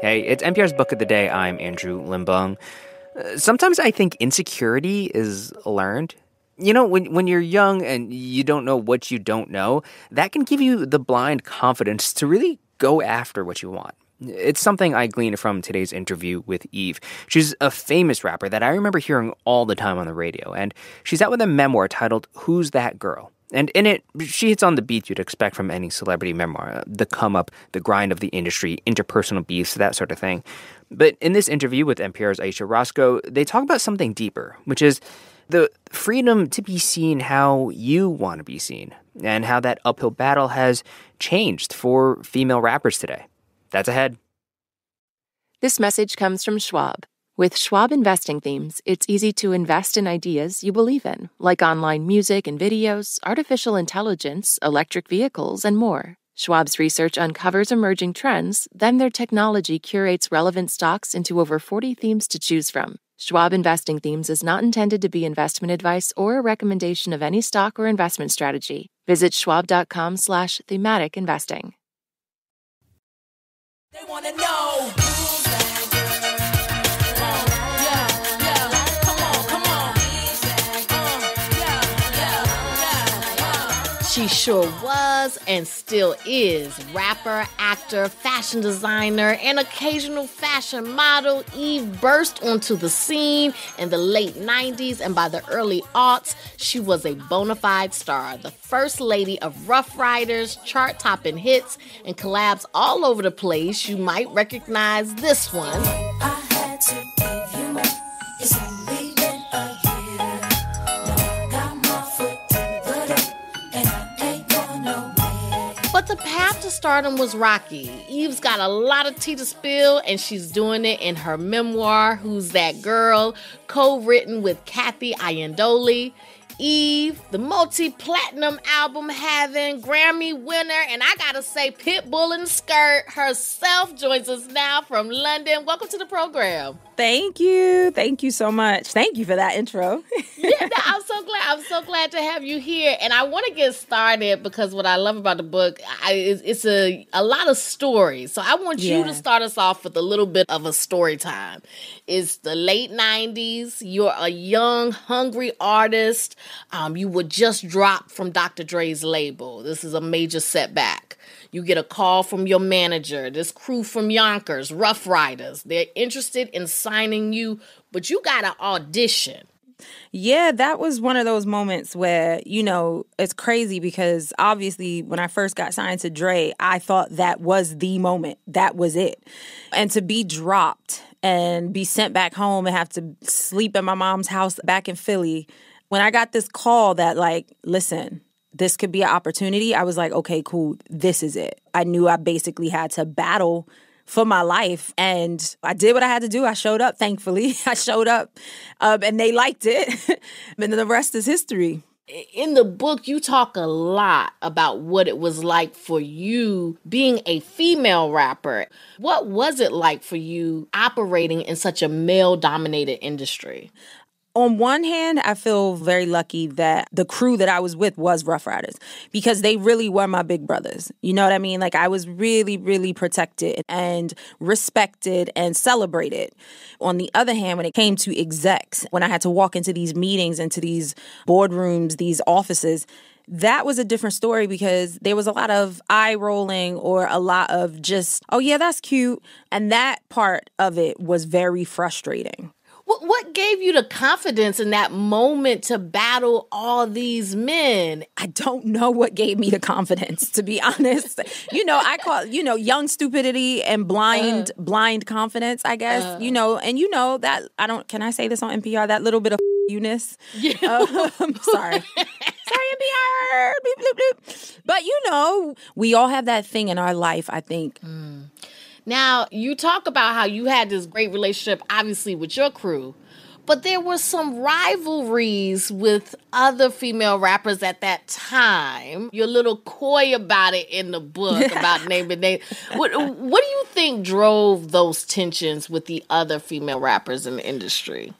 Hey, it's NPR's Book of the Day. I'm Andrew Limbong. Sometimes I think insecurity is learned. You know, when you're young and you don't know what you don't know, that can give you the blind confidence to really go after what you want. It's something I gleaned from today's interview with Eve. She's a famous rapper that I remember hearing all the time on the radio, and she's out with a memoir titled Who's That Girl? And in it, she hits on the beats you'd expect from any celebrity memoir, the come-up, the grind of the industry, interpersonal beefs, that sort of thing. But in this interview with NPR's Ayesha Rascoe, they talk about something deeper, which is the freedom to be seen how you want to be seen, and how that uphill battle has changed for female rappers today. That's ahead. This message comes from Schwab. With Schwab investing themes, it's easy to invest in ideas you believe in, like online music and videos, artificial intelligence, electric vehicles, and more. Schwab's research uncovers emerging trends, then their technology curates relevant stocks into over 40 themes to choose from. Schwab Investing Themes is not intended to be investment advice or a recommendation of any stock or investment strategy. Visit schwab.com/thematic investing. They want to know who's that girl. She sure was and still is rapper, actor, fashion designer, and occasional fashion model. Eve burst onto the scene in the late 90s, and by the early aughts, she was a bona fide star. The first lady of Rough Riders, chart-topping hits, and collabs all over the place. You might recognize this one. I had to give you more. It's only been a year. Now I got my foot in the door, and I ain't going nowhere. But the path to stardom was rocky. Eve's got a lot of tea to spill, and she's doing it in her memoir, Who's That Girl?, co-written with Kathy Iandoli. Eve, the multi-platinum album having Grammy winner, and I gotta say, Pitbull in the skirt herself joins us now from London. Welcome to the program. Thank you. Thank you so much. Thank you for that intro. Yeah, I'm so glad. I'm so glad to have you here. And I want to get started because what I love about the book, it's a lot of stories. So I want you to start us off with a little bit of a story time. It's the late 90s. You're a young, hungry artist. You were just dropped from Dr. Dre's label. This is a major setback. You get a call from your manager, this crew from Yonkers, Rough Riders. They're interested in signing you, but you got to audition. Yeah, that was one of those moments where, you know, it's crazy because obviously when I first got signed to Dre, I thought that was the moment. That was it. And to be dropped and be sent back home and have to sleep at my mom's house back in Philly, when I got this call that like, listen, this could be an opportunity, I was like, okay, cool, this is it. I knew I basically had to battle for my life, and I did what I had to do. I showed up, thankfully. I showed up, and they liked it, and then the rest is history. In the book, you talk a lot about what it was like for you being a female rapper. What was it like for you operating in such a male-dominated industry? On one hand, I feel very lucky that the crew that I was with was Rough Riders because they really were my big brothers. You know what I mean? Like I was really, really protected and respected and celebrated. On the other hand, when it came to execs, when I had to walk into these meetings, into these boardrooms, these offices, that was a different story because there was a lot of eye rolling or a lot of just, oh yeah, that's cute. And that part of it was very frustrating. What gave you the confidence in that moment to battle all these men? I don't know what gave me the confidence, to be honest. You know, I call it, young stupidity and blind confidence, I guess. That can I say this on NPR? That little bit of you-ness. Yeah. Sorry. Sorry, NPR. Bloop, bloop, bloop. But, we all have that thing in our life, I think. Now, you talk about how you had this great relationship, obviously, with your crew, but there were some rivalries with other female rappers at that time. You're a little coy about it in the book, about naming names. What do you think drove those tensions with the other female rappers in the industry?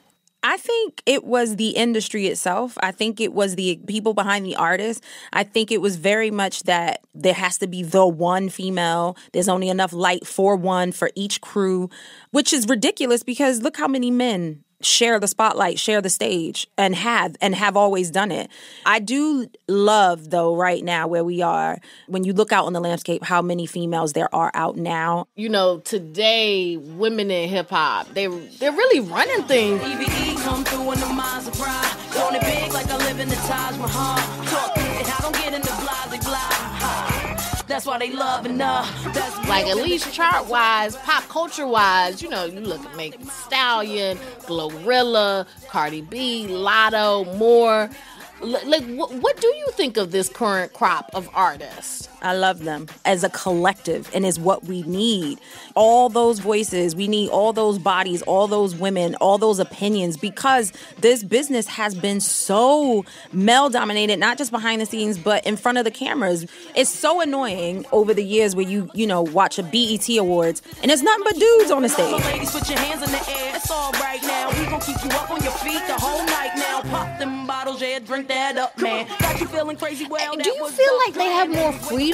I think it was the industry itself. I think it was the people behind the artists. I think it was very much that there has to be the one female. There's only enough light for one for each crew, which is ridiculous because look how many men share the spotlight, share the stage, and have always done it. I do love, though, right now where we are, when you look out on the landscape, how many females there are out now. You know, today, women in hip-hop, they're really running things. EBE come through in the minds of pride. Doing it big like I live in the Taj Mahal. Talk it, I don't get into blah. That's why they love enough. Like, at least chart-wise, pop culture-wise, you know, you look at Megan Thee Stallion, Glorilla, Cardi B, Lotto, more. Like, what do you think of this current crop of artists? I love them as a collective, and is what we need. All those voices, we need all those bodies, all those women, all those opinions, because this business has been so male-dominated, not just behind the scenes, but in front of the cameras. It's so annoying over the years where you watch a BET Awards, and it's nothing but dudes on the stage. Ladies, put your hands in the air. It's all right now. We gon' keep you up on your feet the whole night now. Pop them bottles, yeah, drink that up, man. Got you feeling crazy? Well, do you feel like they have more freedom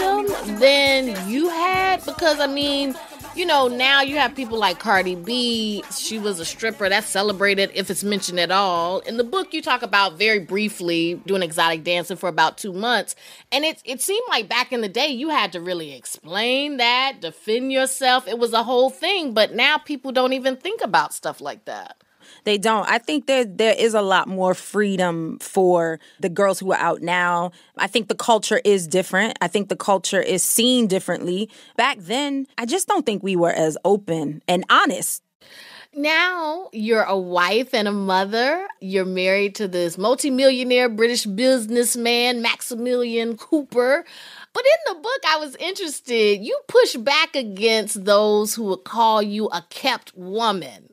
than you had? Because, I mean, you know, now you have people like Cardi B. She was a stripper. That's celebrated if it's mentioned at all. In the book, you talk about very briefly doing exotic dancing for about 2 months. And it seemed like back in the day, you had to really explain that, defend yourself. It was a whole thing. But now people don't even think about stuff like that. They don't. I think there is a lot more freedom for the girls who are out now. I think the culture is different. I think the culture is seen differently. Back then, I just don't think we were as open and honest. Now you're a wife and a mother. You're married to this multimillionaire British businessman, Maximilian Cooper. But in the book, I was interested. You push back against those who would call you a kept woman.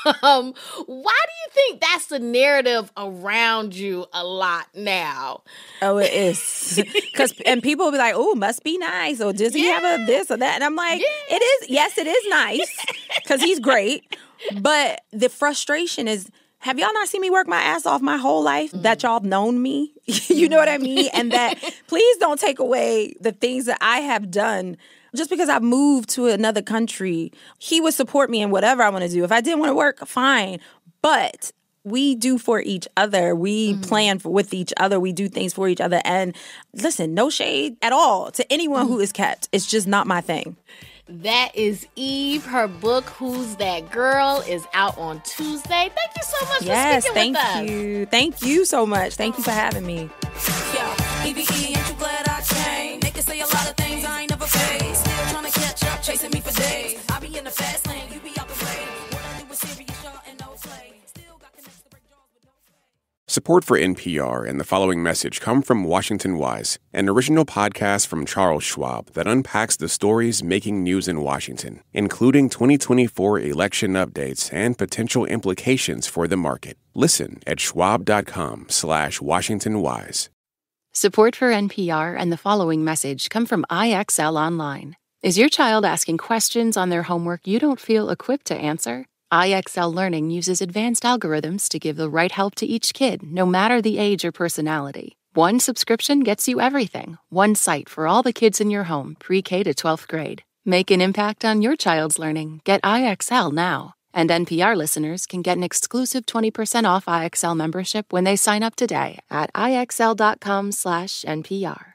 Why do you think that's the narrative around you a lot now? Oh, it is. And people will be like, oh, must be nice. Or does he have a this or that? And I'm like, it is. Yes, it is nice because he's great. But the frustration is, have y'all not seen me work my ass off my whole life? That y'all have known me? You know what I mean? And that please don't take away the things that I have done. Just because I've moved to another country, he would support me in whatever I want to do. If I didn't want to work, fine. But we do for each other. We plan with each other. We do things for each other. And listen, no shade at all to anyone who is kept. It's just not my thing. That is Eve. Her book, Who's That Girl, is out on Tuesday. Thank you so much for speaking with us. Yes, thank you. Thank you so much. Thank you for having me. Yeah, EBE, ain't you glad I changed? They can say a lot of things I ain't never faced. Still trying to catch up, chasing me for days. I be in the fast lane, you be out the way. What I do is serious, y'all, and no play. Still got connects to break jaws with no play. Support for NPR and the following message come from Washington Wise, an original podcast from Charles Schwab that unpacks the stories making news in Washington, including 2024 election updates and potential implications for the market. Listen at schwab.com/WashingtonWise. Support for NPR and the following message come from IXL Online. Is your child asking questions on their homework you don't feel equipped to answer? IXL Learning uses advanced algorithms to give the right help to each kid, no matter the age or personality. One subscription gets you everything. One site for all the kids in your home, pre-K to 12th grade. Make an impact on your child's learning. Get IXL now. And NPR listeners can get an exclusive 20% off IXL membership when they sign up today at IXL.com/NPR.